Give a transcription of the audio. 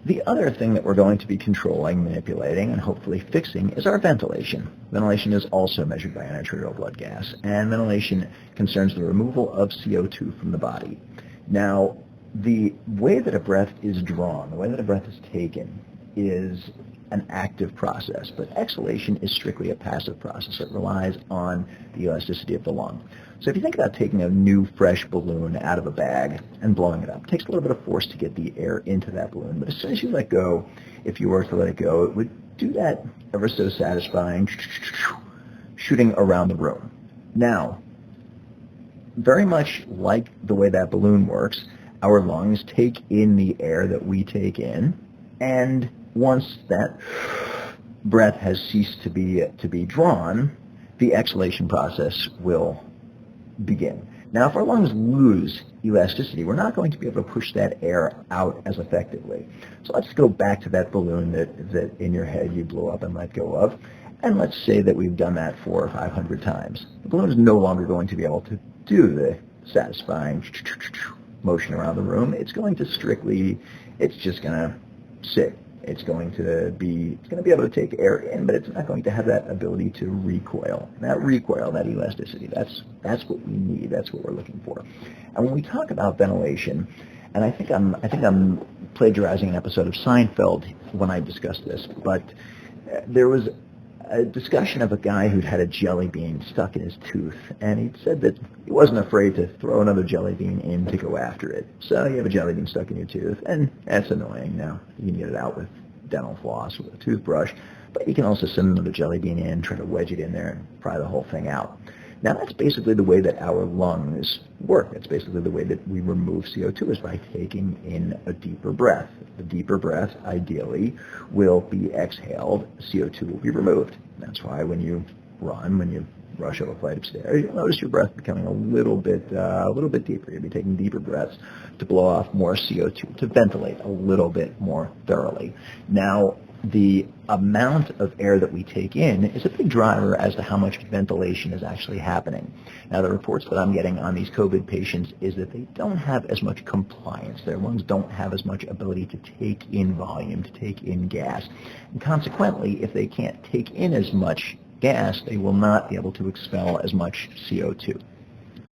The other thing that we're going to be controlling, manipulating, and hopefully fixing is our ventilation. Ventilation is also measured by intraarterial blood gas, and ventilation concerns the removal of CO2 from the body. Now, the way that a breath is drawn, the way that a breath is taken, is an active process, but exhalation is strictly a passive process. It relies on the elasticity of the lung. So if you think about taking a new, fresh balloon out of a bag and blowing it up, it takes a little bit of force to get the air into that balloon, but as soon as you let go, if you were to let it go, it would do that ever so satisfying shooting around the room. Now, very much like the way that balloon works, our lungs take in the air that we take in, and once that breath has ceased to be drawn, the exhalation process will begin. Now, if our lungs lose elasticity, we're not going to be able to push that air out as effectively. So let's go back to that balloon that in your head you blew up and let go of, and let's say that we've done that 400 or 500 times. The balloon is no longer going to be able to do the satisfying motion around the room. It's going to it's just going to sit. It's going to be able to take air in, but it's not going to have that ability to recoil. That recoil, that elasticity, that's what we need. That's what we're looking for. And when we talk about ventilation, and I think I'm plagiarizing an episode of Seinfeld when I discuss this, but there was a discussion of a guy who'd had a jelly bean stuck in his tooth, and he said that he wasn't afraid to throw another jelly bean in to go after it. So you have a jelly bean stuck in your tooth, and that's annoying. Now, you can get it out with dental floss, with a toothbrush, but you can also send another jelly bean in, try to wedge it in there, and pry the whole thing out. Now, that's basically the way that our lungs work. That's basically the way that we remove CO2 is by taking in a deeper breath. The deeper breath, ideally, will be exhaled. CO2 will be removed. That's why when you rush up a flight of stairs, you'll notice your breath becoming a little bit deeper. You'll be taking deeper breaths to blow off more CO2, to ventilate a little bit more thoroughly. Now, the amount of air that we take in is a big driver as to how much ventilation is actually happening. Now, the reports that I'm getting on these COVID patients is that they don't have as much compliance. Their lungs don't have as much ability to take in volume, to take in gas. And consequently, if they can't take in as much gas, they will not be able to expel as much CO2.